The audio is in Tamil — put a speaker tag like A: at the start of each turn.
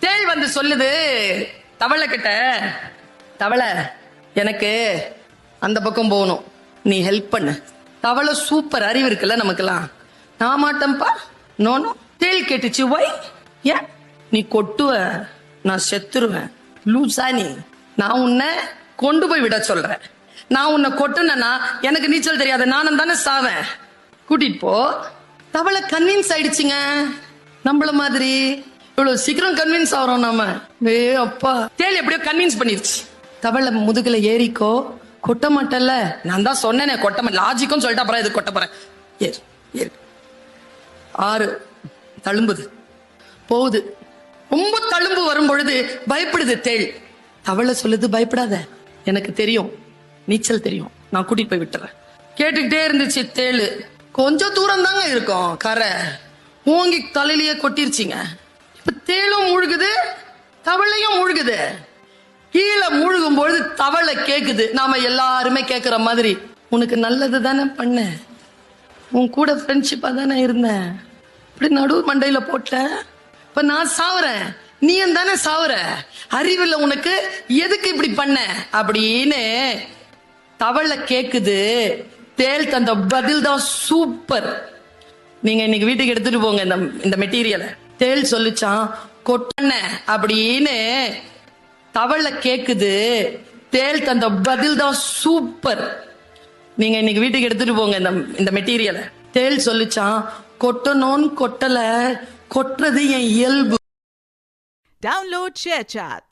A: தேள் வந்து சொல்லுது தவளை கிட்ட, தவளை எனக்கு அந்த பக்கம் போகணும், நீ ஹெல்ப் பண்ணு. தவளை சூப்பர் அறிவு இருக்குல்ல நமக்கெல்லாம். நான் மாட்டேன்ப்பா, நோனோ. தேள் கேட்டுச்சு, வை? ஏன்? நீ கொட்டுவ, நான் செத்துருவேன். லூசா நீ? நான் உன்னை கொண்டு போய் விட சொல்றேன். நான் உன்னை கொட்டுனா எனக்கு நீச்சல் தெரியாது, நானும் தானே சாவேன். கூட்டிட்டு போ. தவளை கன்வின்ஸ் ஆயிடுச்சுங்க. நம்மள மாதிரி இவ்வளவு சீக்கிரம் கன்வின்ஸ் ஆகிறோம் நாம. அப்பா, தேள் எப்படியோ கன்வின்ஸ் பண்ணிருச்சு. தவளை முதுகுல ஏறிக்கோ, கொட்ட மாட்டல. நான் தான் சொன்னேனே கொட்ட மாட்டேன், லாஜிக்கும் சொல்லிட்டு அப்புறம் இது கொட்ட போறேன். ஏறு ஏறு. 6 தழும்புது, போகுது. ரொம்ப தழும்பு வரும் பொழுது பயப்படுது தேள். தவளை சொல்லுது, பயப்படாத, எனக்கு தெரியும், நீச்சல் தெரியும், நான் கூட்டிட்டு போய் விட்டுறேன். கேட்டுக்கிட்டே இருந்துச்சு தேளு. கொஞ்சம் தூரம் தாங்க இருக்கும் கரை, ஓங்கி தலையிலேயே கொட்டிருச்சிங்க. இப்ப தேளும் மூழ்குது, தவளையும் மூழ்குது. கீழே மூழ்கும் பொழுது தவளை கேக்குது, நாம எல்லாருமே கேக்குற மாதிரி, உனக்கு நல்லது தானே பண்ண, உன் கூட ஃப்ரெண்ட்ஷிப்பா தானே இருந்தேன், இப்படி நடு மண்டையில போட்ட, இப்ப நான் சாவுறேன், நீயும் தானே சாவுற, அறிவில்லை உனக்கு, எதுக்கு இப்படி பண்ண அப்படின்னு தவளை கேக்குது. தேள் தந்த பதில் தான் சூப்பர். நீங்க இன்னைக்கு வீட்டுக்கு எடுத்துட்டு போங்க இந்த மெட்டீரியலை. தேள் சொல்லிச்சான், கொட்டன அப்படின்னு தவளை கேக்குது. தேள் தந்த பதில் தான் சூப்பர். நீங்க இன்னைக்கு வீட்டுக்கு எடுத்துட்டு போங்க இந்த மெட்டீரியலை. தேள் சொல்லிச்சான், கொட்டணும்னு கொட்டல, கொட்டுறது என் இயல்பு.
B: Download ShareChat.